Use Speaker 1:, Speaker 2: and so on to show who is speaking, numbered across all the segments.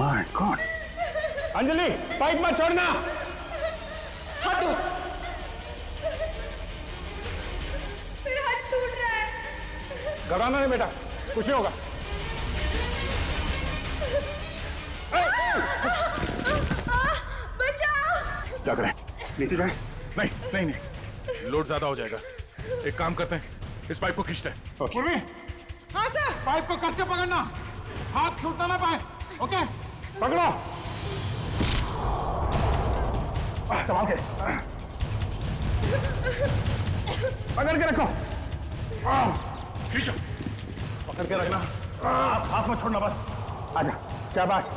Speaker 1: My God. Anjali pipe मत छोड़ना।
Speaker 2: हटो।
Speaker 3: मेरा हाथ छूट रहा है।
Speaker 1: घबराना नहीं बेटा, कुछ नहीं होगा।
Speaker 3: बचाओ।
Speaker 1: क्या करें, नीचे जाए? नहीं नहीं नहीं, लोड ज्यादा हो जाएगा। एक काम करते हैं, इस पाइप को खींचते हैं।
Speaker 4: पूर्वी।
Speaker 2: हाँ सर।
Speaker 4: पाइप को कस के पकड़ना, हाथ छूटना ना पाए। ओके,
Speaker 1: पकड़ो, संभाल के, पकड़ के रखो। खींचो, पकड़ के रखना, हाथ मत छोड़ना बस। आजा, शाबाश।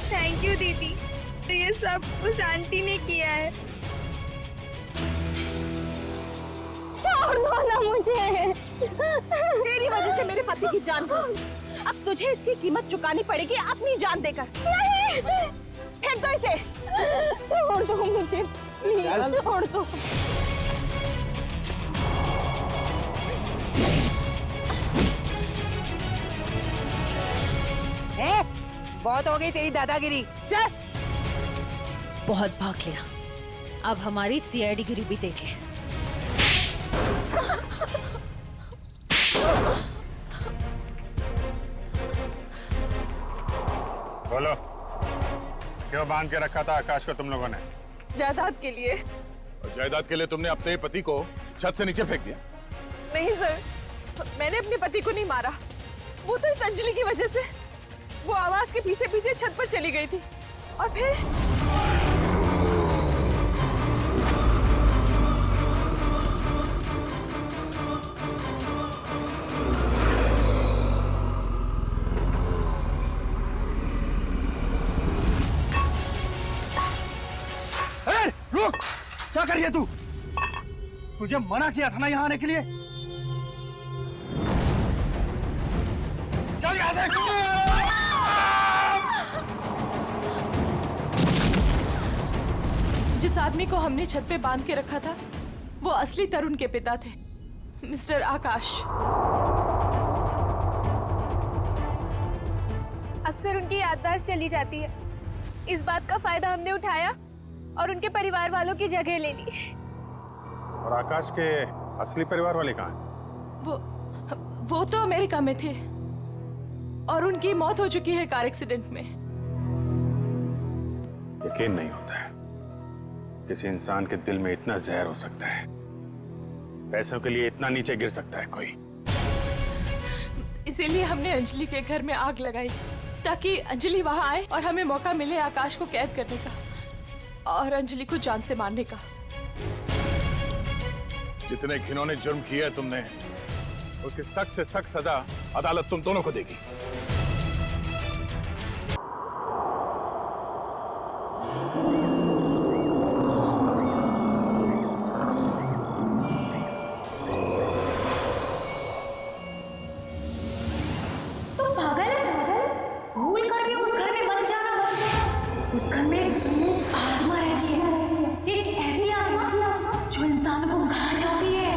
Speaker 3: थैंक यू दीदी, तो ये सब उस आंटी ने किया है।
Speaker 5: छोड़ दो ना मुझे। तेरी वजह से मेरे पति की जान गई। अब तुझे इसकी कीमत चुकानी पड़ेगी अपनी जान देकर। नहीं, फेंक दो इसे। छोड़ दो मुझे प्लीज, छोड़ दो।
Speaker 2: बहुत हो गई तेरी दादागिरी, चल।
Speaker 6: बहुत भाग लिया, अब हमारी सीआईडी गिरी भी देख ले।
Speaker 1: बोलो, क्यों बांध के रखा था आकाश को तुम लोगों ने?
Speaker 5: जायदाद के लिए।
Speaker 1: और जायदाद के लिए तुमने अपने पति को छत से नीचे फेंक दिया?
Speaker 5: नहीं सर, मैंने अपने पति को नहीं मारा, वो तो इस अंजलि की वजह से वो आवाज के पीछे पीछे छत पर चली गई थी और फिर
Speaker 4: रुक, क्या कर रही है तू? तुझे मना किया था ना यहाँ आने के लिए। चल यहाँ से।
Speaker 5: जिस आदमी को हमने छत पे बांध के रखा था वो असली तरुण के पिता थे, मिस्टर आकाश।
Speaker 3: अक्सर उनकी याददाश्त चली जाती है। इस बात का फायदा हमने उठाया और उनके परिवार वालों की जगह ले ली।
Speaker 1: और आकाश के असली परिवार वाले कहाँ हैं?
Speaker 5: वो तो अमेरिका में थे और उनकी मौत हो चुकी है कार एक्सीडेंट में।
Speaker 1: यकीन नहीं होता है किसी इंसान के दिल में इतना जहर हो सकता है, पैसों के लिए इतना नीचे गिर सकता है कोई।
Speaker 5: इसीलिए हमने अंजलि के घर में आग लगाई ताकि अंजलि वहां आए और हमें मौका मिले आकाश को कैद करने का और अंजलि को जान से मारने का।
Speaker 1: जितने घिनौने जुर्म किए है तुमने, उसकी सख्त से सख्त सजा अदालत तुम दोनों को देगी।
Speaker 6: तुम पागल भूल कर भी उस घर में मत जाना। उस घर में आत्मा रहती है, एक ऐसी आत्मा जो इंसान को खा जाती है।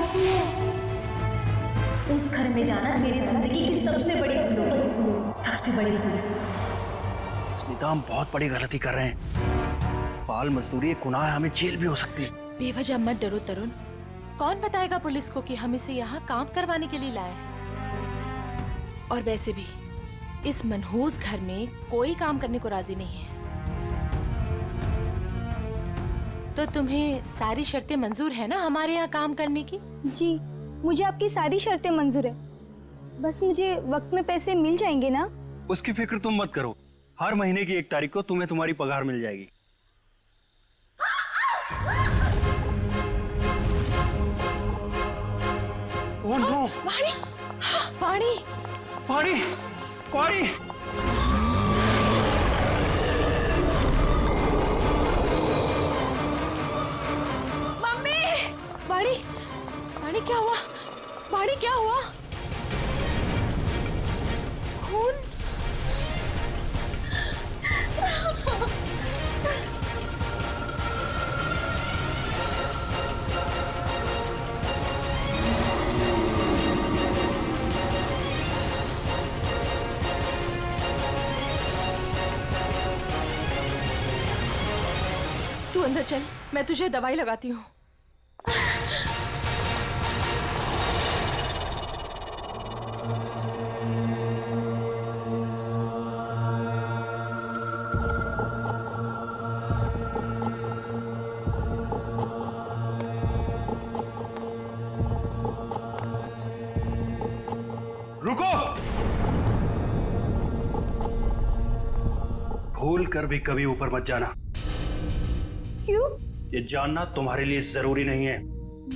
Speaker 6: उस घर में जाना मेरी जिंदगी की सबसे बड़ी भूल होगी, सबसे बड़ी भूल।
Speaker 4: स्मिता, हम बहुत बड़ी गलती कर रहे हैं। बाल मजदूरी एक गुनाह है, हमें जेल भी हो सकती है।
Speaker 6: बेवजह मत डरो तरुण, कौन बताएगा पुलिस को कि हम इसे यहाँ काम करवाने के लिए लाए हैं। और वैसे भी इस मनहूस घर में कोई काम करने को राजी नहीं है। तो तुम्हें सारी शर्तें मंजूर है ना हमारे यहाँ काम करने की?
Speaker 7: जी, मुझे आपकी सारी शर्तें मंजूर है, बस मुझे वक्त में पैसे मिल जाएंगे ना?
Speaker 4: उसकी फिक्र तुम मत करो, हर महीने की 1 तारीख को तुम्हें तुम्हारी पगार मिल जाएगी। Oh no!
Speaker 6: वाणी, वाणी,
Speaker 4: वाणी, वाणी!
Speaker 3: मम्मी!
Speaker 5: वाणी क्या हुआ? वाणी क्या हुआ? खून? तू अंदर चल, मैं तुझे दवाई लगाती हूँ।
Speaker 4: रुको! भूल कर भी कभी ऊपर मत जाना।
Speaker 7: क्यों?
Speaker 4: ये जानना तुम्हारे लिए जरूरी नहीं है।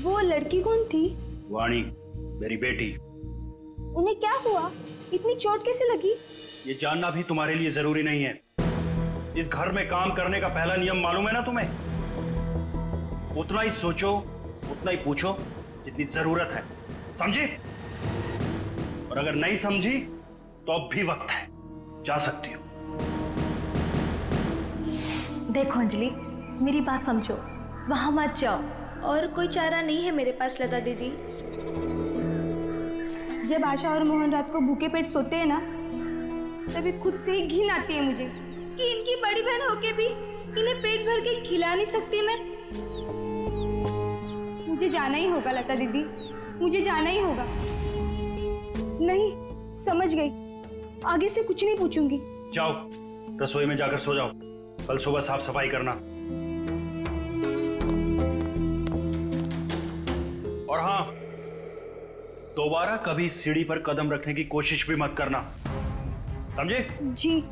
Speaker 7: वो लड़की कौन थी?
Speaker 4: वाणी, मेरी बेटी।
Speaker 7: उन्हें क्या हुआ? इतनी चोट कैसे लगी?
Speaker 4: ये जानना भी तुम्हारे लिए जरूरी नहीं है। इस घर में काम करने का पहला नियम मालूम है ना तुम्हें? उतना ही सोचो, उतना ही पूछो जितनी जरूरत है, समझी? और अगर नहीं समझी तो अब भी वक्त है, जा सकती हो।
Speaker 6: देखो अंजलि, मेरी बात समझो, वहां मत जाओ।
Speaker 7: और कोई चारा नहीं है मेरे पास लता दीदी। जब आशा और मोहन रात को भूखे पेट सोते हैं ना, तभी खुद से ही घिन आती है मुझे कि इनकी बड़ी बहन होके भी इन्हें पेट भर के खिला नहीं सकती मैं। मुझे जाना ही होगा लता दीदी, मुझे जाना ही होगा। नहीं, समझ गई, आगे से कुछ नहीं पूछूंगी।
Speaker 4: जाओ, रसोई में जाकर सो जाओ, कल सुबह साफ सफाई करना। और हाँ, दोबारा कभी सीढ़ी पर कदम रखने की कोशिश भी मत करना, समझे?
Speaker 7: जी।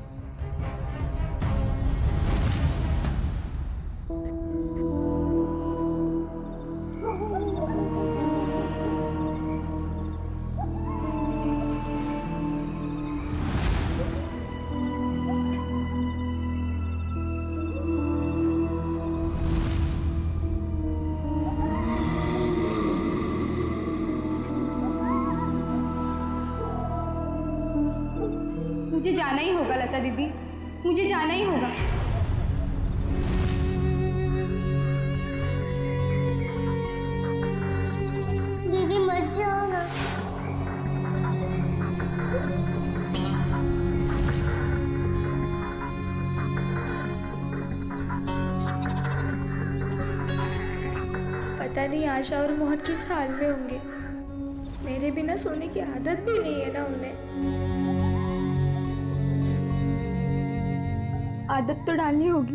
Speaker 7: मुझे जाना ही होगा लता दीदी, मुझे जाना ही होगा।
Speaker 8: दीदी मत जाओ ना।
Speaker 7: पता नहीं आशा और मोहन किस हाल में होंगे। मेरे बिना सोने की आदत भी नहीं है ना उन्हें। आदत तो डालनी होगी।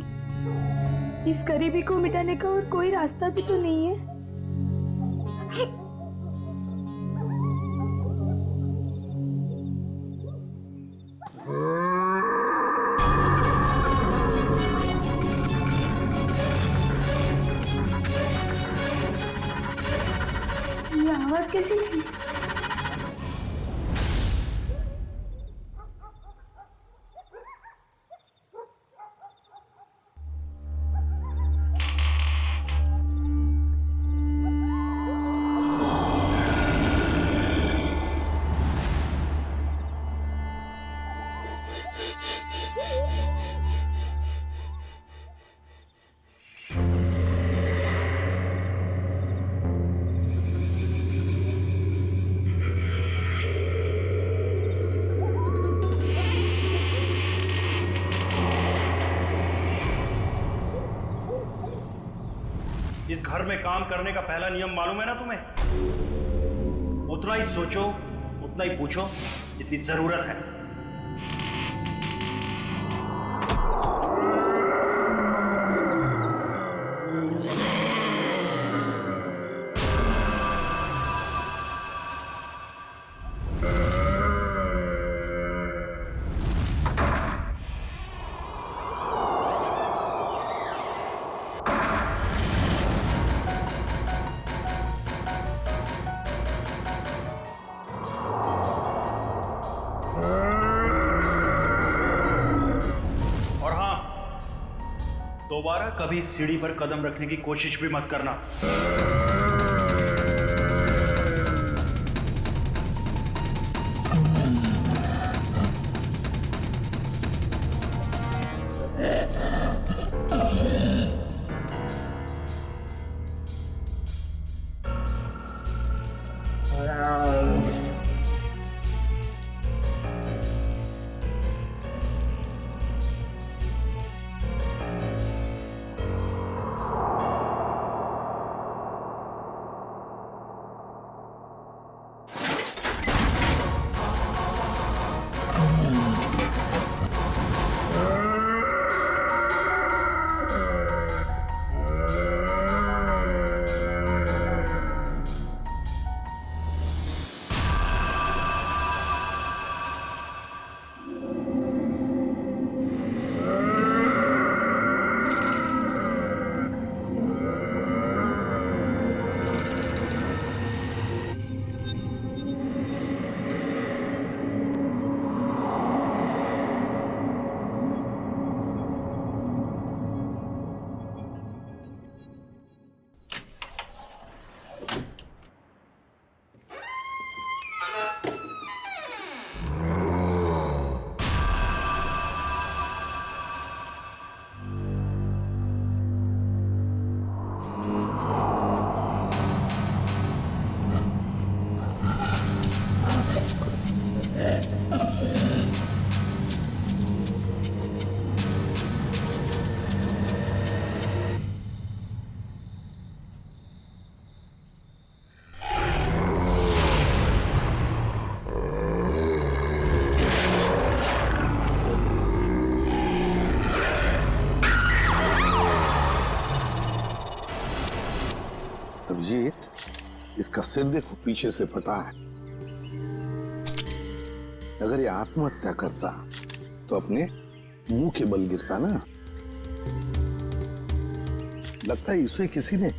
Speaker 7: इस गरीबी को मिटाने का और कोई रास्ता भी तो नहीं है। ये आवाज कैसी थी?
Speaker 4: इस घर में काम करने का पहला नियम मालूम है ना तुम्हें? उतना ही सोचो, उतना ही पूछो जितनी जरूरत है। दोबारा कभी सीढ़ी पर कदम रखने की कोशिश भी मत करना।
Speaker 1: अभिजीत, इसका सिर देखो पीछे से फटा है। अगर ये आत्महत्या करता तो अपने मुंह के बल गिरता ना। लगता है इसे किसी ने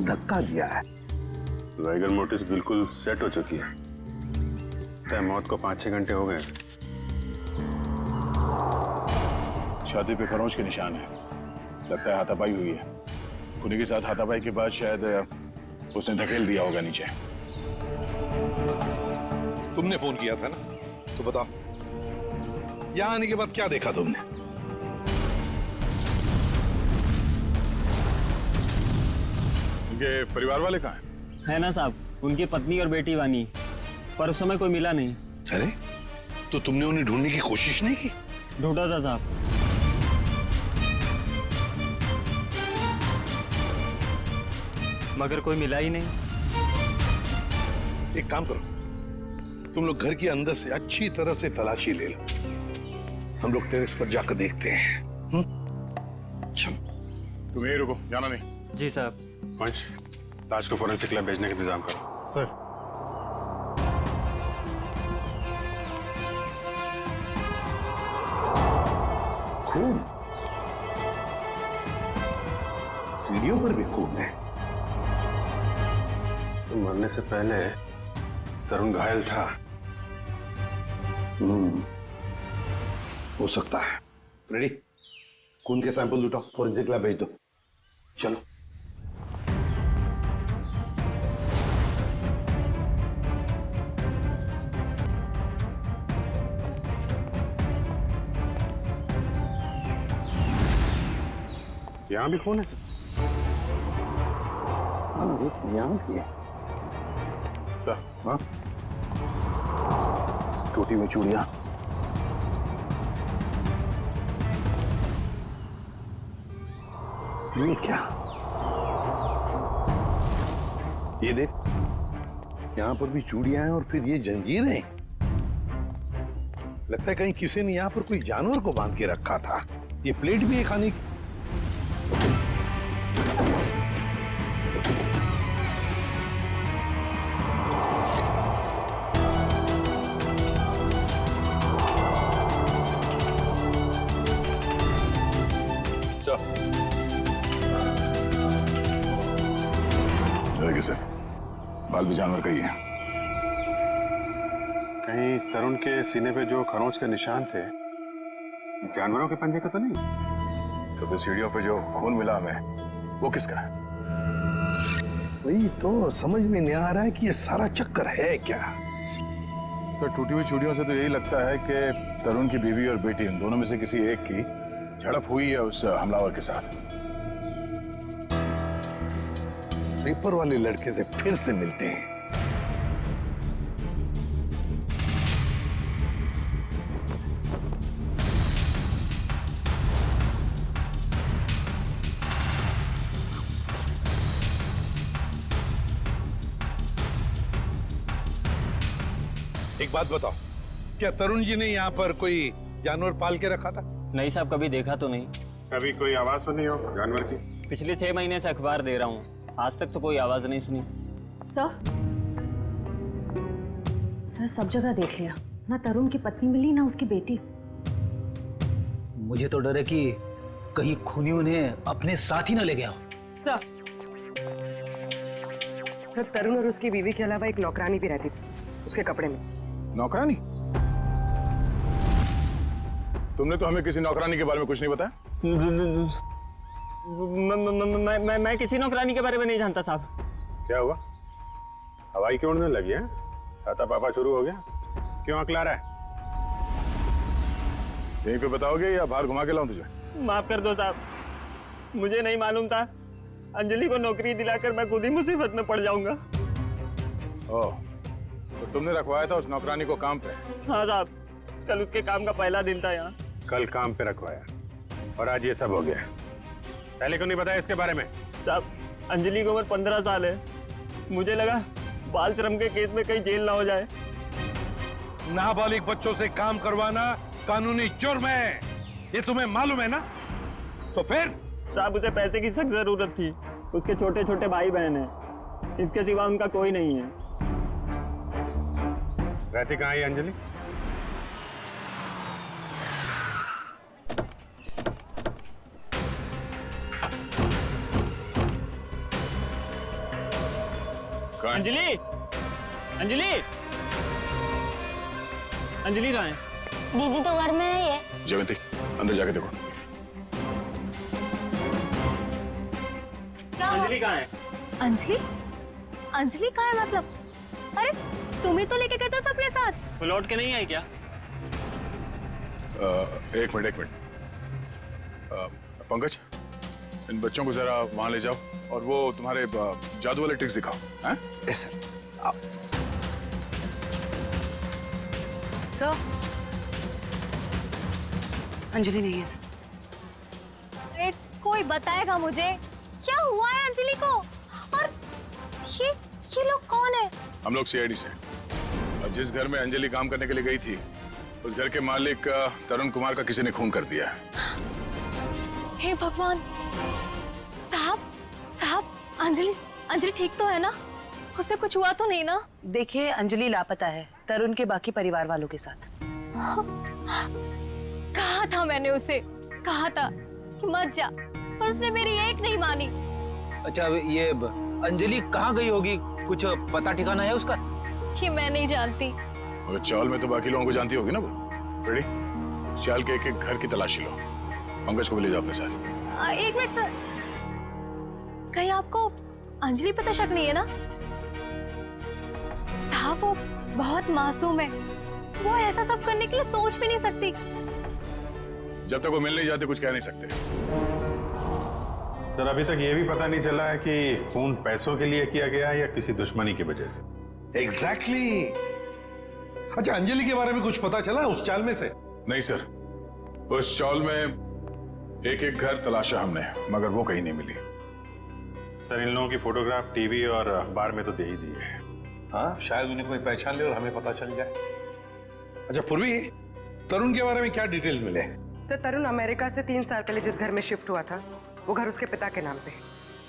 Speaker 1: धक्का दिया है।
Speaker 9: वाइगर मोटिस बिल्कुल सेट हो चुकी है। मौत को 5-6 घंटे हो गए।
Speaker 10: छाती पे खरोंच के निशान है। लगता है हाथापाई हुई है। खूनी के साथ हाथापाई के बाद शायद उसने धकेल दिया होगा नीचे।
Speaker 1: तुमने फोन किया था ना, तो बताओ यहाँ आने के बाद क्या देखा तुमने?
Speaker 10: उनके परिवार वाले कहाँ हैं?
Speaker 11: है ना साहब, उनकी पत्नी और बेटी वानी, पर उस समय कोई मिला नहीं।
Speaker 1: अरे तो तुमने उन्हें ढूंढने की कोशिश नहीं की?
Speaker 11: ढूंढा था साहब। मगर कोई मिला ही नहीं।
Speaker 1: एक काम करो, तुम लोग घर के अंदर से अच्छी तरह से तलाशी ले लो। हम लोग टेरेस पर जाकर देखते हैं।
Speaker 10: तुम यहीं रुको, जाना नहीं।
Speaker 11: जी साहब।
Speaker 9: पंच, लाश को फोरेंसिक लैब भेजने का इंतजाम करो।
Speaker 10: सर।
Speaker 1: खून, सीढ़ियों पर भी खून है।
Speaker 9: मरने से पहले तरुण घायल था।
Speaker 1: हो सकता है। रेडी, खून के सैंपल उठाओ, फोरेंसिक लैब भेज दो। चलो।
Speaker 9: यहाँ भी खून है।
Speaker 1: यहाँ भी है।
Speaker 10: सर,
Speaker 1: हाँ? टोटी में चूड़ियां। ये क्या? ये देख, यहाँ पर भी चूड़ियां हैं और फिर ये जंजीरें। लगता है कहीं किसी ने यहाँ पर कोई जानवर को बांध के रखा था। ये प्लेट भी है खाने की।
Speaker 10: सर, बाल भी जानवर का ही है।
Speaker 9: कहीं तरुण के सीने पे जो खरोंच के निशान थे, जानवरों के पंजे का तो नहीं?
Speaker 10: तो फिर सीढ़ियों पे जो खून मिला हमें, वो किसका है?
Speaker 1: वही तो समझ में नहीं आ रहा है कि ये सारा चक्कर है क्या।
Speaker 10: सर, टूटी हुई चूड़ियों से तो यही लगता है कि तरुण की बीवी और बेटी, इन दोनों में से किसी एक की झड़प हुई है उस हमलावर के साथ।
Speaker 1: पेपर वाले लड़के से फिर से मिलते हैं। एक बात बताओ, क्या तरुण जी ने यहाँ पर कोई जानवर पाल के रखा था?
Speaker 11: नहीं साहब, कभी देखा तो नहीं।
Speaker 9: कभी कोई आवाज सुनी हो जानवर की?
Speaker 11: पिछले 6 महीने से अखबार दे रहा हूँ, आज तक तो कोई आवाज नहीं सुनी।
Speaker 6: सर सब जगह देख लिया, ना तरुण की पत्नी मिली ना उसकी बेटी।
Speaker 12: मुझे तो डर है कि कहीं खूनी उन्हें अपने साथ ही न ले गया हो।
Speaker 2: तो तरुण और उसकी बीवी के अलावा एक नौकरानी भी रहती थी उसके कपड़े में।
Speaker 10: नौकरानी? तुमने तो हमें किसी नौकरानी के बारे में कुछ नहीं बताया।
Speaker 11: मैं किसी नौकरानी के बारे में नहीं जानता साहब।
Speaker 9: क्या हुआ? हवाई क्यों उड़ने लगी है? छाता पापा शुरू हो गया? क्यों अकला रहा है?
Speaker 10: यहीं पे बताओगे या बाहर घुमा के लाऊं तुझे?
Speaker 11: माफ कर दो साहब, मुझे नहीं मालूम था। अंजलि को नौकरी दिलाकर मैं खुद ही मुसीबत में पड़ जाऊंगा।
Speaker 10: ओह, तो तुमने रखवाया था उस नौकरानी को काम पे?
Speaker 11: हाँ साहब, कल उसके काम का पहला दिन था यहाँ।
Speaker 9: कल काम पे रखवाया और आज ये सब हो गया। पहले क्यों नहीं बताया इसके बारे में?
Speaker 11: साहब, अंजलि की उम्र 15 साल है। मुझे लगा बाल श्रम के केस में कहीं जेल ना हो जाए।
Speaker 1: नाबालिग बच्चों से काम करवाना कानूनी जुर्म है, ये तुम्हें मालूम है ना? तो फिर?
Speaker 11: साहब, उसे पैसे की सख्त जरूरत थी। उसके छोटे छोटे भाई बहन हैं, इसके सिवा उनका कोई नहीं है।
Speaker 9: रहती कहाँ है अंजलि?
Speaker 11: अंजलि, अंजलि, अंजलि कहाँ है?
Speaker 8: दीदी तो घर में नहीं है।
Speaker 10: जयवंती, अंदर जाके देखो।
Speaker 11: अंजलि कहाँ है?
Speaker 6: अंजलि? अंजलि कहाँ है मतलब? अरे तुम ही तो लेके गए थे सबके साथ।
Speaker 11: वो लौट के नहीं आई क्या?
Speaker 10: एक मिनट। पंकज, इन बच्चों को जरा वहां ले जाओ और वो तुम्हारे जादू वाले ट्रिक्स दिखाओ। हैं?
Speaker 1: Yes sir.
Speaker 2: सर, अंजलि नहीं है सर।
Speaker 6: अरे कोई बताएगा मुझे क्या हुआ है अंजलि को? और ये लोग कौन है?
Speaker 10: हम लोग सीआईडी से। अब जिस घर में अंजलि काम करने के लिए गई थी, उस घर के मालिक तरुण कुमार का किसी ने खून कर दिया है।
Speaker 6: हे भगवान! साहब, अंजलि ठीक तो है ना? उसे कुछ हुआ तो नहीं ना?
Speaker 2: देखिए, अंजलि लापता है तरुण के बाकी परिवार वालों के साथ।
Speaker 6: कहा था मैंने उसे, कहा था कि मत जा, पर उसने मेरी एक नहीं मानी।
Speaker 12: अच्छा, ये अंजलि कहाँ गई होगी? कुछ पता ठिकाना है उसका?
Speaker 6: कि मैं नहीं जानती।
Speaker 10: और चाल में तो बाकी लोगों को जानती होगी ना वो। रेडी? चाल के एक घर की तलाशी लो। पंकज को भी ले जाओ अपने साथ।
Speaker 6: एक मिनट सर, कहीं आपको अंजलि पे तो शक नहीं है ना? साहब, वो बहुत मासूम है, वो ऐसा सब करने के लिए सोच भी नहीं सकती।
Speaker 10: जब तक वो मिल नहीं जाते कुछ कह नहीं सकते।
Speaker 9: सर, अभी तक ये भी पता नहीं चला है कि खून पैसों के लिए किया गया है या किसी दुश्मनी की वजह से।
Speaker 1: एग्जैक्टली। अच्छा, अंजलि के बारे में कुछ पता चला उस चाल में से?
Speaker 10: नहीं सर, उस चाल में एक घर तलाशा हमने, मगर वो कहीं नहीं मिली।
Speaker 9: सर, इन लोगों की फोटोग्राफ टीवी और अखबार में तो दे ही दी है।
Speaker 1: हाँ, शायद उन्हें कोई पहचान ले और हमें पता चल जाए। अच्छा पूर्वी, तरुण के बारे में क्या डिटेल्स मिले?
Speaker 2: सर, तरुण अमेरिका से 3 साल पहले जिस घर में शिफ्ट हुआ था, वो घर उसके पिता के नाम पे है।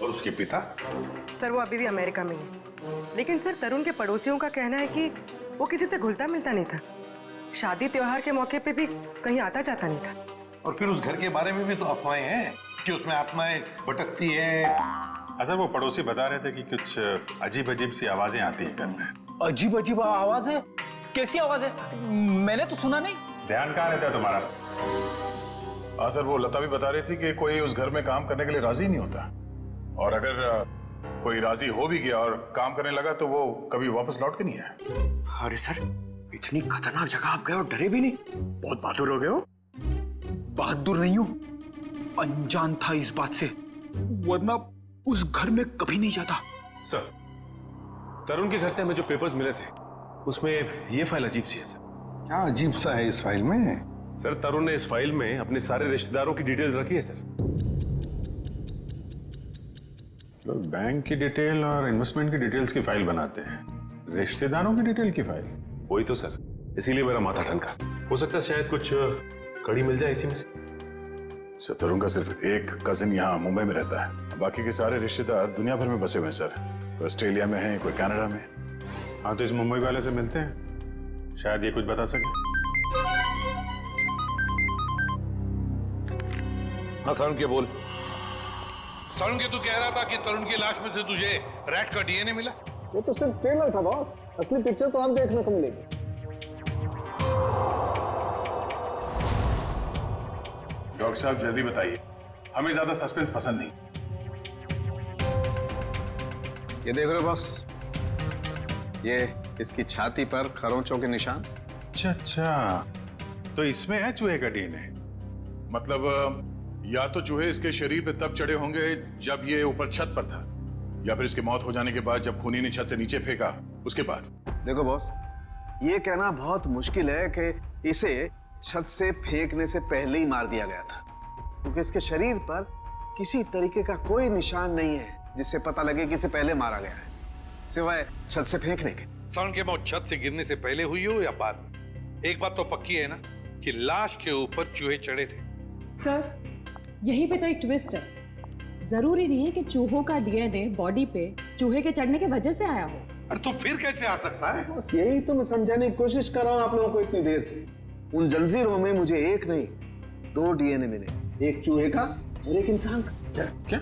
Speaker 1: और उसके पिता?
Speaker 2: सर, वो अभी भी अमेरिका में ही है। लेकिन सर, तरुण के पड़ोसियों का कहना है कि वो किसी से घुलता मिलता नहीं था। शादी त्योहार के मौके पे भी कहीं आता जाता नहीं था।
Speaker 1: और फिर उस घर के बारे में भी तो अफवाहें हैं कि उसमें आत्माएं भटकती है।
Speaker 9: सर, वो पड़ोसी बता रहे थे कि कुछ अजीब अजीब सी आवाजें आती हैं घर में।
Speaker 12: अजीब अजीब आवाज है? कैसी आवाज है? मैंने तो सुना नहीं।
Speaker 9: ध्यान कहाँ रहता है तुम्हारा?
Speaker 10: हाँ सर, वो लता भी बता रही थी कि कोई उस घर में काम करने के लिए राजी नहीं होता, और अगर कोई राजी हो भी गया और काम करने लगा तो वो कभी वापस लौट के नहीं आया।
Speaker 4: अरे सर, इतनी खतरनाक जगह आप गए और डरे भी नहीं? बहुत बहादुर हो गए हो।
Speaker 12: बहादुर नहीं हूं, अनजान था इस बात से, वरना उस घर में कभी नहीं जाता।
Speaker 13: सर, तरुण के घर से हमें जो पेपर्स मिले थे उसमें ये फाइल अजीब सी है सर।
Speaker 1: क्या अजीब सा है इस फाइल में?
Speaker 13: सर, तरुण ने इस फाइल में अपने सारे रिश्तेदारों की डिटेल्स रखी है सर।
Speaker 9: लोग बैंक की डिटेल और इन्वेस्टमेंट की डिटेल्स की फाइल बनाते हैं, रिश्तेदारों की डिटेल की फाइल?
Speaker 13: वही तो सर, इसीलिए मेरा माथा ठनका। हो सकता है शायद कुछ कड़ी मिल जाए इसी में से।
Speaker 10: सर तरुण का सिर्फ एक कजिन यहाँ मुंबई में रहता है, बाकी के सारे रिश्तेदार दुनिया भर में बसे हुए हैं सर। कोई ऑस्ट्रेलिया में है, कोई कनाडा में।
Speaker 9: हाँ तो इस मुंबई वाले से मिलते हैं, शायद ये कुछ बता सके।
Speaker 14: हाँ सरुण के बोल। सरुण के तू कह रहा था कि तरुण की लाश में से तुझे रैट का डीएनए मिला?
Speaker 11: वो तो सिर्फ ट्रेलर था बॉस, असली पिक्चर तो आप देखने को मिलेगी।
Speaker 10: डॉक्टर साहब जल्दी बताइए, हमें ज्यादा सस्पेंस पसंद नहीं।
Speaker 15: ये देख रहे हो बॉस, ये इसकी छाती पर खरोंचों के निशान।
Speaker 9: अच्छा, तो इसमें है चूहे का डीएनए।
Speaker 10: मतलब या तो चूहे इसके शरीर पे तब चढ़े होंगे जब ये ऊपर छत पर था, या फिर इसकी मौत हो जाने के बाद जब खूनी ने छत से नीचे फेंका उसके बाद।
Speaker 15: देखो बॉस, ये कहना बहुत मुश्किल है कि इसे छत से फेंकने से पहले ही मार दिया गया था, क्योंकि इसके शरीर पर किसी तरीके का कोई निशान नहीं है जिससे पता लगे कि इसे पहले मारा गया है, सिवाय छत से फेंकने के।
Speaker 14: सरुण की मौत छत से गिरने से पहले हुई हो या बाद, एक बात तो पक्की है ना कि लाश के ऊपर चूहे चढ़े थे।
Speaker 16: सर यहीं पे तो एक ट्विस्ट है, जरूरी नहीं है कि चूहों का डीएनए बॉडी पे चूहे के चढ़ने की वजह से आया हो।
Speaker 14: अरे तो फिर कैसे आ सकता है?
Speaker 15: बस यही तो मैं समझाने की कोशिश कर रहा हूँ आप लोगों को इतनी देर से। उन जंजीरों में मुझे एक नहीं 2 डीएनए मिले, एक चूहे का और एक इंसान का।
Speaker 9: क्या क्या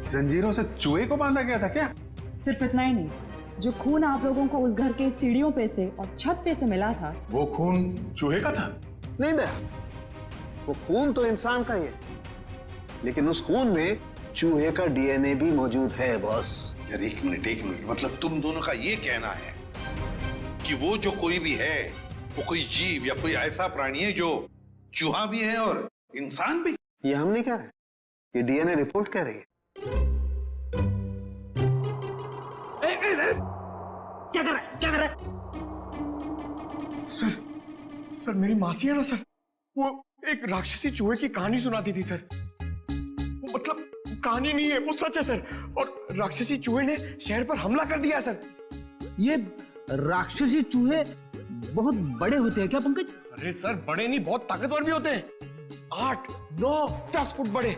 Speaker 9: जंजीरों से चूहे को बांधा गया था क्या?
Speaker 16: सिर्फ इतना ही नहीं, जो खून आप लोगों को उस घर के सीढ़ियों पे से और छत पे से मिला था,
Speaker 10: वो खून चूहे का था?
Speaker 15: नहीं दया, वो खून तो इंसान का ही है, लेकिन उस खून में चूहे का डीएनए भी मौजूद है बॉस।
Speaker 14: यार एक मिनट, मतलब तुम दोनों का ये कहना है कि वो जो कोई भी है वो कोई जीव या कोई ऐसा प्राणी है जो चूहा भी है और इंसान भी?
Speaker 15: ये हम नहीं कह रहे, ये डीएनए रिपोर्ट कह रही है।
Speaker 12: क्या कर रहा है? सर मेरी मासी है ना सर, वो एक राक्षसी चूहे की कहानी सुनाती थी सर। वो मतलब कहानी नहीं है, वो सच है सर। और राक्षसी चूहे ने शहर पर हमला कर दिया सर।
Speaker 17: ये राक्षसी चूहे बहुत बड़े होते हैं क्या पंकज?
Speaker 12: अरे सर बड़े नहीं, बहुत ताकतवर भी होते हैं, 8, 9, 10 फुट बड़े।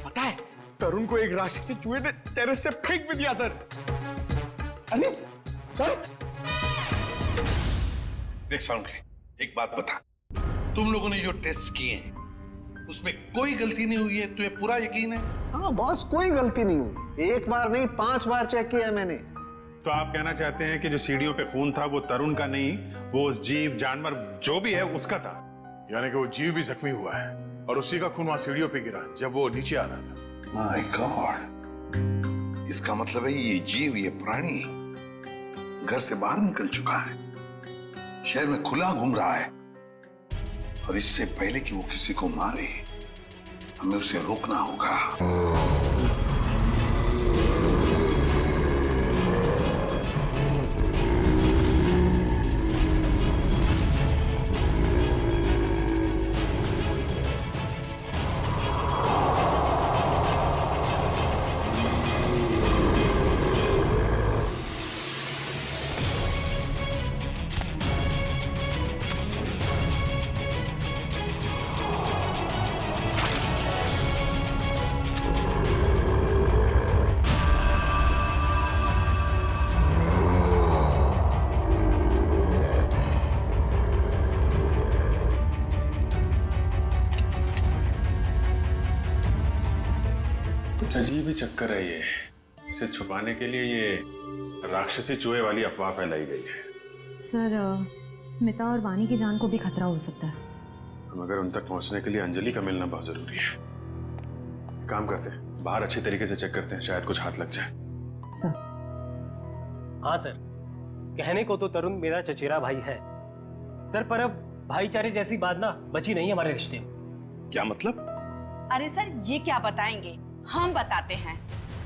Speaker 12: पता है तरुण को एक राक्षसी चूहे ने टेरेस से फेंक भी दिया सर। अरे सर
Speaker 14: देख सरुण के, एक बात बता, तुम लोगों ने जो टेस्ट किए हैं उसमें कोई गलती नहीं हुई है? तुम्हें पूरा यकीन है?
Speaker 15: हाँ बॉस, कोई गलती नहीं हुई, एक बार नहीं 5 बार चेक किया मैंने।
Speaker 9: तो आप कहना चाहते हैं कि जो सीढ़ियों पे खून था वो तरुण का नहीं, वो जीव जानवर जो भी है उसका था?
Speaker 10: यानी कि वो जीव भी जख्मी हुआ है और उसी का खून वहां सीढ़ियों पे गिरा जब वो नीचे आ रहा था।
Speaker 14: माय गॉड, इसका मतलब है ये जीव, ये प्राणी घर से बाहर निकल चुका है, शहर में खुला घूम रहा है, और इससे पहले कि वो किसी को मारे हमें उसे रोकना होगा।
Speaker 9: कुछ अजीब ही चक्कर है ये। इसे छुपाने के लिए ये राक्षसी चूहे वाली अफवाह फैलाई गई है।
Speaker 6: सर स्मिता और वानी की जान को भी खतरा हो सकता है।
Speaker 9: मगर उन तक पहुंचने के लिए अंजलि का मिलना बहुत जरूरी है। काम करते हैं, बाहर अच्छी तरीके से चेक करते हैं, शायद कुछ हाथ लग जाए।
Speaker 6: सर।
Speaker 11: हाँ सर, कहने को तो तरुण मेरा चचेरा भाई है सर, पर अब भाईचारे जैसी बात ना बची नहीं हमारे रिश्ते में।
Speaker 14: क्या मतलब?
Speaker 5: अरे सर ये क्या बताएंगे, हम बताते हैं।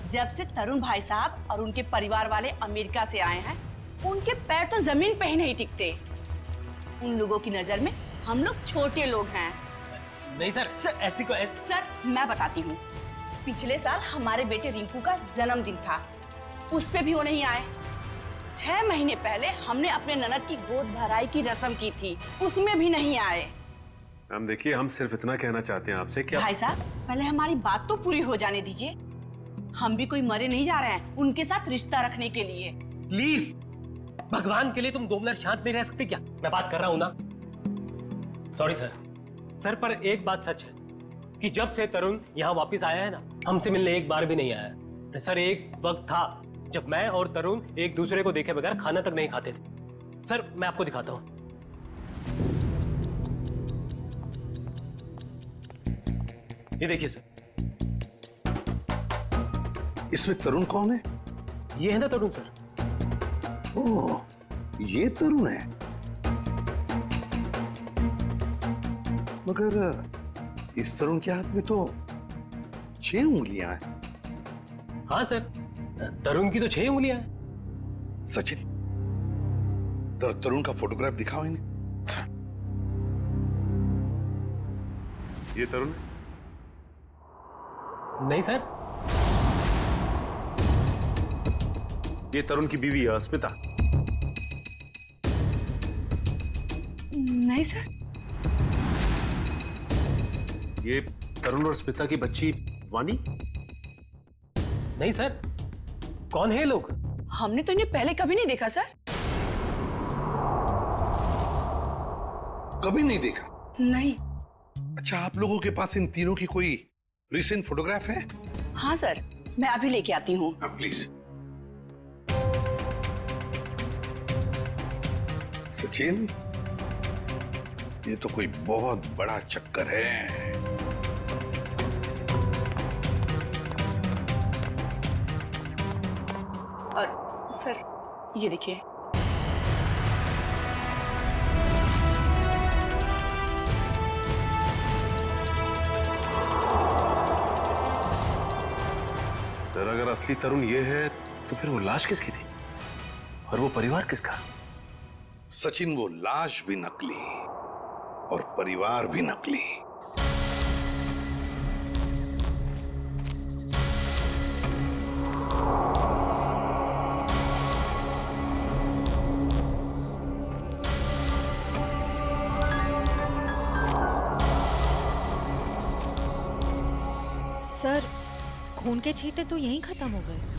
Speaker 5: जब से तरुण भाई साहब और उनके परिवार वाले अमेरिका से आए हैं, उनके पैर तो जमीन पे ही नहीं टिकते। उन लोगों की नजर में हम लोग छोटे लोग हैं।
Speaker 11: नहीं सर, ऐसी को
Speaker 5: सर मैं बताती हूँ, पिछले साल हमारे बेटे रिंकू का जन्मदिन था, उस पे भी वो नहीं आए। 6 महीने पहले हमने अपने ननद की गोद भराई की रस्म की थी, उसमें भी नहीं आए।
Speaker 13: मैम देखिए, हम सिर्फ इतना कहना चाहते हैं आपसे कि
Speaker 5: भाई साहब, पहले हमारी बात तो पूरी हो जाने दीजिए। हम भी कोई मरे नहीं जा रहे हैं उनके साथ रिश्ता रखने के लिए।
Speaker 11: प्लीज, भगवान के लिए तुम 2 मिनट शांत नहीं रह सकते क्या? मैं बात कर रहा हूं ना। Sorry sir. सर, पर एक बात सच है कि जब से तरुण यहाँ वापस आया है ना, हमसे मिलने एक बार भी नहीं आया है। सर, एक वक्त था जब मैं और तरुण एक दूसरे को देखे बगैर खाना तक नहीं खाते थे। सर, मैं आपको दिखाता हूँ। ये देखिए सर।
Speaker 14: इसमें तरुण कौन है?
Speaker 11: ये है ना तरुण सर।
Speaker 14: ओह, ये तरुण है। मगर इस तरुण के हाथ में तो 6 उंगलियां हैं।
Speaker 11: हाँ सर, तरुण की तो 6 उंगलियां हैं।
Speaker 14: सचिन, तरुण का फोटोग्राफ दिखाओ इन्हें।
Speaker 13: ये तरुण
Speaker 11: नहीं सर।
Speaker 13: ये तरुण की बीवी है स्मिता।
Speaker 5: नहीं सर।
Speaker 13: ये तरुण और स्मिता की बच्ची वानी?
Speaker 11: नहीं सर। कौन है ये लोग?
Speaker 5: हमने तो इन्हें पहले कभी नहीं देखा सर।
Speaker 14: कभी नहीं देखा?
Speaker 5: नहीं।
Speaker 14: अच्छा, आप लोगों के पास इन तीनों की कोई रिसेंट फोटोग्राफ है?
Speaker 5: हाँ सर, मैं अभी लेके आती हूँ।
Speaker 14: प्लीज। सचिन, ये तो कोई बहुत बड़ा चक्कर है।
Speaker 5: और सर, ये देखिए।
Speaker 13: सर, अगर असली तरुण ये है तो फिर वो लाश किसकी थी और वो परिवार किसका?
Speaker 14: सचिन, वो लाश भी नकली और परिवार भी नकली।
Speaker 6: सर, खून के छींटे तो यहीं खत्म हो गए।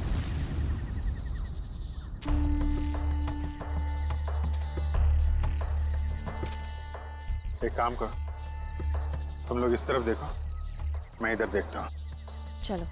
Speaker 10: एक काम करो, तुम लोग इस तरफ देखो, मैं इधर देखता हूँ।
Speaker 6: चलो।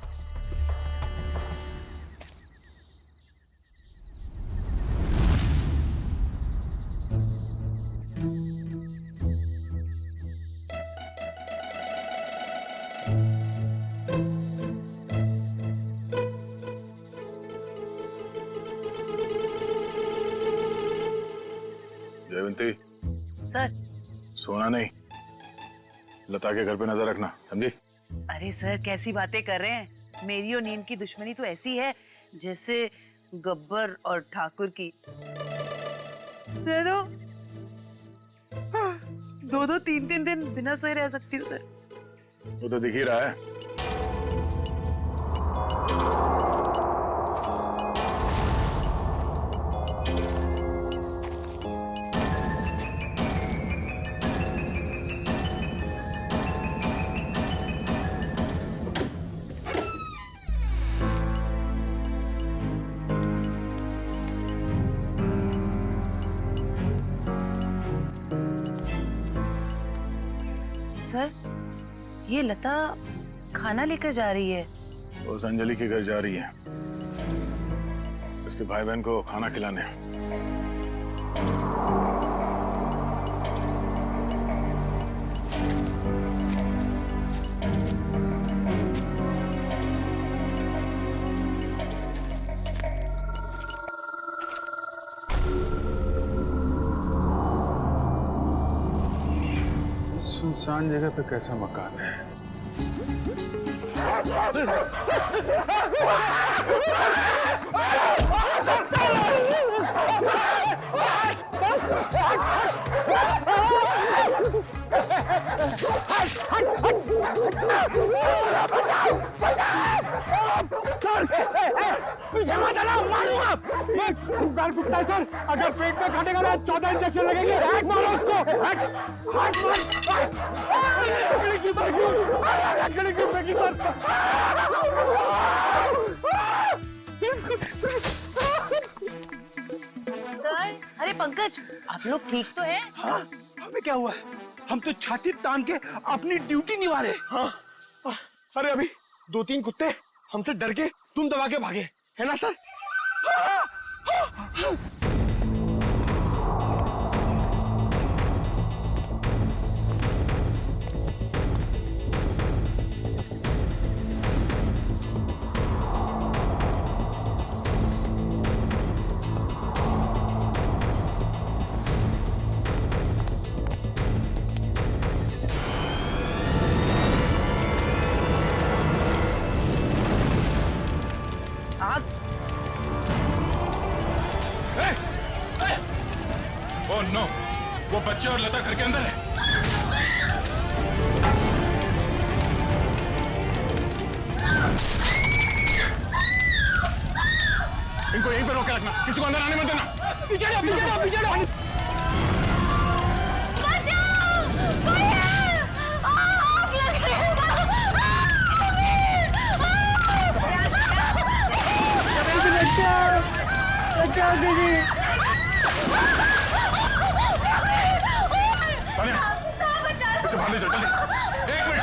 Speaker 10: जयवंती,
Speaker 18: सर।
Speaker 10: सोना नहीं, लता के घर पे नजर रखना, समझी?
Speaker 18: अरे सर, कैसी बातें कर रहे हैं? मेरी और नीम की दुश्मनी तो ऐसी है जैसे गब्बर और ठाकुर की। दे दो। 2-2, 3-3 दिन बिना सोए रह सकती हूँ सर।
Speaker 10: वो तो दिख ही रहा है।
Speaker 18: सर, ये लता खाना लेकर जा रही है।
Speaker 10: वो अंजलि के घर जा रही है, उसके भाई बहन को खाना खिलाने। सुनसान जगह पे कैसा मकान है?
Speaker 1: पीछे मत हटो, मारूंगा। पैर फुटता है सर। अगर पेट में काटेगा ना 14 इंजेक्शन लगेंगे। हैक मारो उसको। हैक मार। लकड़ी की फेंकी सर।
Speaker 18: सर, अरे पंकज, आप लोग ठीक तो हैं?
Speaker 12: हाँ, हमें क्या हुआ? हम तो छाती तान के अपनी ड्यूटी निभा रहे। हाँ, अरे अभी 2-3 कुत्ते हमसे डर के तुम दबा के भागे, है ना सर?
Speaker 10: ओह नो, वो बच्चे और लता घर के अंदर है।
Speaker 1: इनको यहीं पर रोक के रखना, किसी को अंदर आने मत देना। पीछे हटो, पीछे हटो, पीछे हटो।
Speaker 6: बचाओ दीदी।
Speaker 10: इसे बाहर ले जाओ जल्दी। एक मिनट।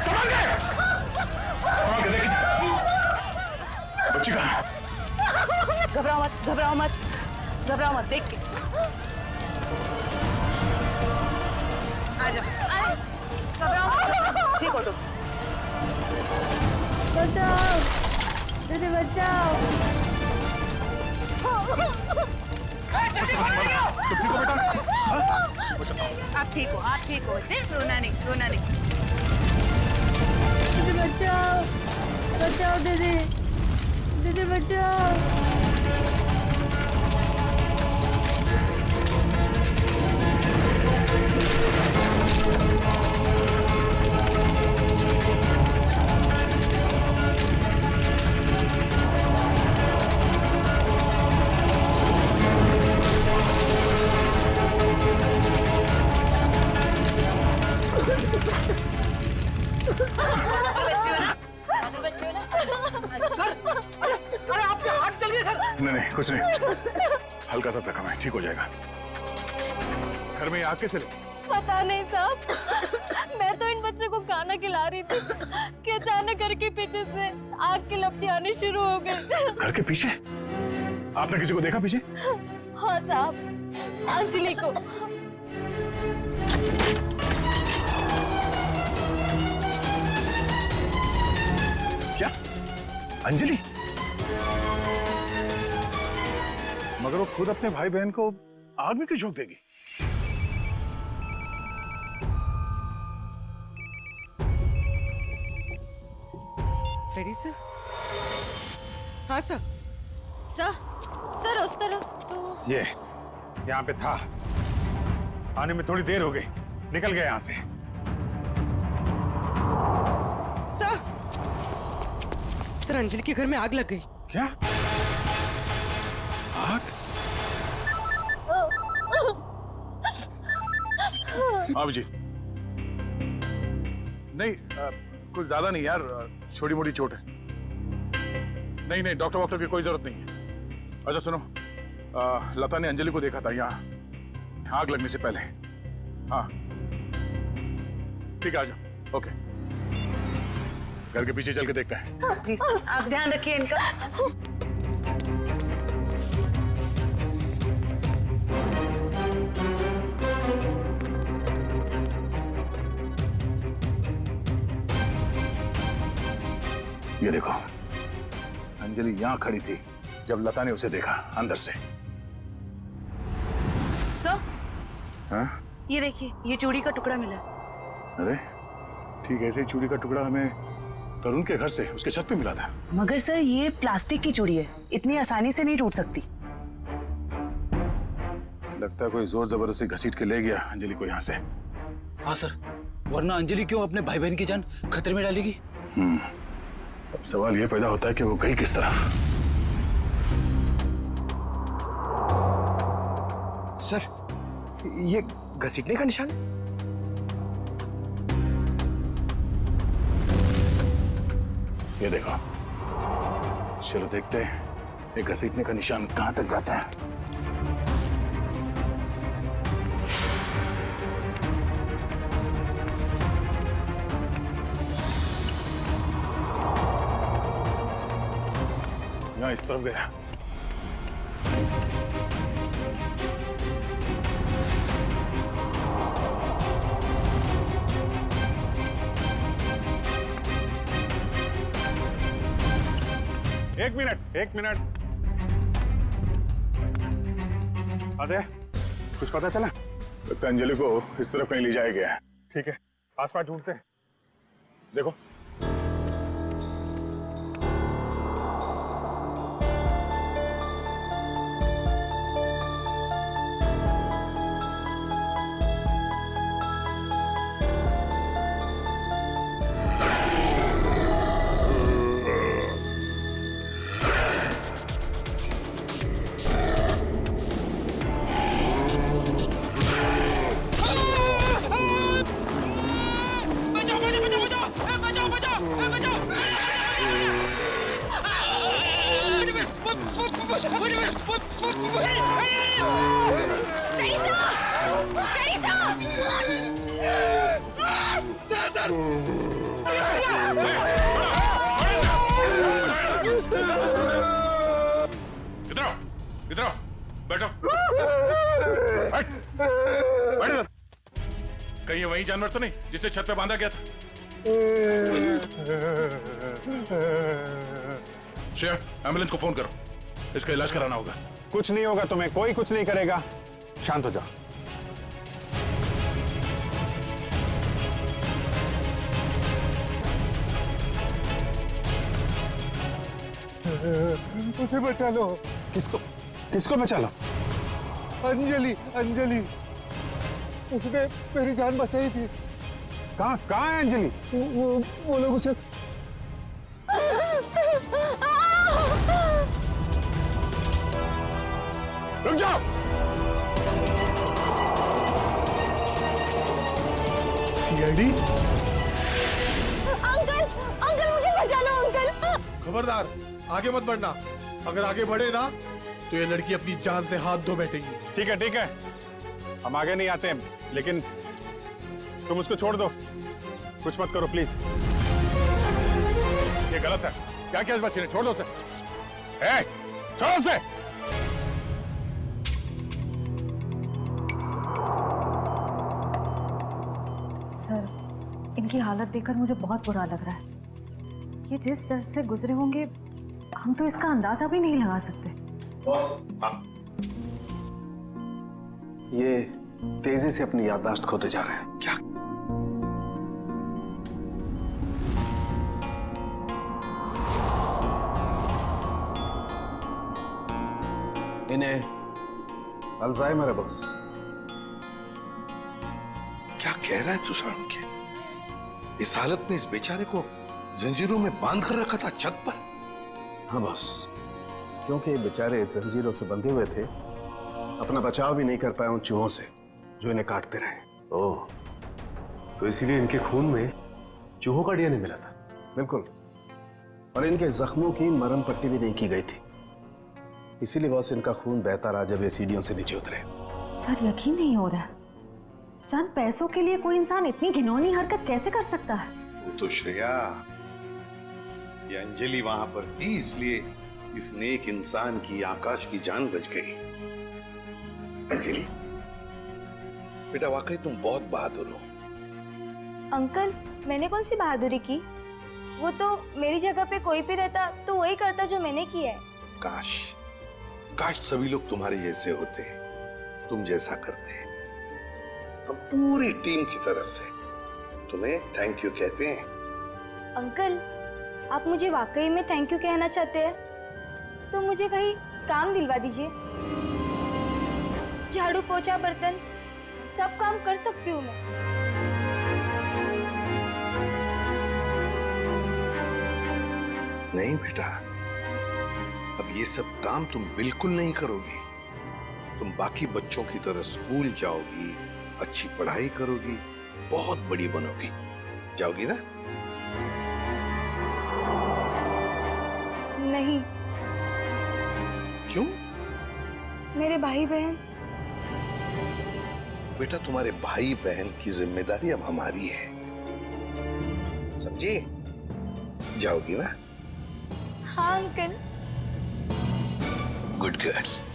Speaker 10: संभाल के देखिए बच्ची कहाँ?
Speaker 18: घबराओ मत, देख के। आ जाओ, घबराओ मत, ठीक हो तुम।
Speaker 6: बचाओ दीदी, बचाओ।
Speaker 18: आप ठीक हो बच्चे, रोना नहीं।
Speaker 6: दीदी बचाओ दीदी, बचाओ।
Speaker 10: नहीं, कुछ नहीं, हल्का सा जख्म है, ठीक हो जाएगा। घर में आग कैसे लगी?
Speaker 7: पता नहीं साहब, मैं तो इन बच्चों को खाना खिला रही थी कि अचानक घर के पीछे से आग की लपटें आनी शुरू हो गई।
Speaker 10: घर के पीछे? आपने किसी को देखा पीछे?
Speaker 7: हाँ साहब, अंजलि को।
Speaker 10: क्या? अंजलि? मगर वो खुद अपने भाई बहन को आग में क्यों झोंक देगी?
Speaker 2: Freddy sir? हाँ सर।
Speaker 7: सर उस तरफ तो
Speaker 10: ये यहाँ पे था, आने में थोड़ी देर हो गई, निकल गया यहाँ से।
Speaker 2: सर अंजलि के घर में आग लग गई।
Speaker 10: क्या? आग? अभिजीत, नहीं कुछ ज्यादा नहीं यार, छोटी मोटी चोट है। नहीं डॉक्टर की कोई जरूरत नहीं है। अच्छा सुनो, लता ने अंजलि को देखा था यहाँ आग लगने से पहले। हाँ ठीक है, आ जाओ। ओके, घर के पीछे चल के देखते हैं।
Speaker 18: प्लीज आप ध्यान रखिए इनका।
Speaker 10: ये देखो, अंजलि यहाँ खड़ी थी जब लता ने उसे देखा अंदर से।
Speaker 18: सर,
Speaker 10: हाँ?
Speaker 18: ये देखिए, ये चूड़ी का टुकड़ा मिला।
Speaker 10: अरे ठीक, ऐसे ही चूड़ी का टुकड़ा हमें तरुण के घर से उसके छत पे मिला था।
Speaker 18: मगर सर ये प्लास्टिक की चूड़ी है, इतनी आसानी से नहीं टूट सकती।
Speaker 10: लगता है कोई जोर जबरदस्ती घसीट के ले गया अंजलि को यहाँ से।
Speaker 17: हाँ सर, वरना अंजलि क्यों अपने भाई बहन की जान खतरे में डालेगी?
Speaker 10: अब सवाल ये पैदा होता है कि वो गई किस तरह।
Speaker 12: सर, ये घसीटने का निशान?
Speaker 10: ये देखो, चलो देखते हैं ये घसीटने का निशान कहां तक जाता है। यहाँ इस तरफ गया। एक मिनट अरे कुछ पता चला? तो अंजलि को इस तरफ कहीं ले जाया गया है। ठीक है, आसपास ढूंढते हैं। देखो इधर आओ, बैठो। बैठ। कहीं ये वही जानवर तो नहीं जिसे छत पे बांधा गया था? श्रेया, एम्बुलेंस को फोन करो, इसका इलाज कराना होगा।
Speaker 1: कुछ नहीं होगा तुम्हें, कोई कुछ नहीं करेगा, शांत हो जाओ।
Speaker 12: उसे बचा लो।
Speaker 1: किसको बचा लो?
Speaker 12: अंजलि, उसने मेरी जान बचाई थी।
Speaker 1: कहाँ है अंजलि?
Speaker 12: वो लोग उसे
Speaker 1: रुक जाओ।
Speaker 12: सीआईडी?
Speaker 5: अंकल मुझे बचा लो अंकल।
Speaker 12: खबरदार, आगे मत बढ़ना। अगर आगे बढ़े ना तो ये लड़की अपनी जान से हाथ धो बैठेगी।
Speaker 1: ठीक है, हम आगे नहीं आते हैं, लेकिन तुम उसको छोड़ दो, कुछ मत करो प्लीज। ये गलत है। क्या किया इस बच्चे ने? छोड़ दो उसे। छोड़ो उसे।
Speaker 6: सर, इनकी हालत देखकर मुझे बहुत बुरा लग रहा है। ये जिस दर्द से गुजरे होंगे, हम तो इसका अंदाजा भी नहीं लगा सकते।
Speaker 15: ये तेजी से अपनी याददाश्त खोते जा रहे हैं।
Speaker 14: क्या?
Speaker 15: इन्हें अल्जाइमर है बॉस।
Speaker 14: क्या कह रहा है तू सारुण के? इस हालत में इस बेचारे को जंजीरों में बांध कर रखा था छत पर?
Speaker 15: हाँ बॉस, क्योंकि ये बेचारे जंजीरों से बंधे हुए थे, अपना बचाव भी नहीं कर पाए उन चूहों से जो इन्हें काटते रहे।
Speaker 13: ओह, तो इसीलिए इनके खून में चूहों का डीएनए मिला था?
Speaker 15: बिल्कुल, और इनके जख्मों की मरहम पट्टी भी नहीं की गई थी, इसीलिए बॉस इनका खून बहता रहा जब ये सीढ़ियों से नीचे उतरे।
Speaker 6: सर, यकीन नहीं हो रहा, चंद पैसों के लिए कोई इंसान इतनी घिनौनी हरकत कैसे कर सकता है?
Speaker 14: वो तो श्रेया, ये अंजलि वहां पर थी, इसलिए इस नेक इंसान की, आकाश की जान बच गई। अंजलि बेटा, वाकई तुम बहुत बहादुर हो।
Speaker 7: अंकल, मैंने कौन सी बहादुरी की? वो तो मेरी जगह पे कोई भी रहता तो वही करता जो मैंने किया है।
Speaker 14: काश सभी लोग तुम्हारे जैसे होते, तुम जैसा करते। हम पूरी टीम की तरफ से तुम्हें थैंक यू कहते हैं।
Speaker 7: अंकल, आप मुझे वाकई में थैंक यू कहना चाहते हैं तो मुझे कहीं काम दिलवा दीजिए। झाड़ू पोछा बर्तन सब काम कर सकती हूँ मैं।
Speaker 14: नहीं बेटा, अब ये सब काम तुम बिल्कुल नहीं करोगी। तुम बाकी बच्चों की तरह स्कूल जाओगी, अच्छी पढ़ाई करोगी, बहुत बड़ी बनोगी। जाओगी ना?
Speaker 7: नहीं।
Speaker 14: क्यों?
Speaker 7: मेरे भाई बहन।
Speaker 14: बेटा, तुम्हारे भाई बहन की जिम्मेदारी अब हमारी है, समझी? जाओगी ना?
Speaker 7: हाँ अंकल।
Speaker 14: Good girl.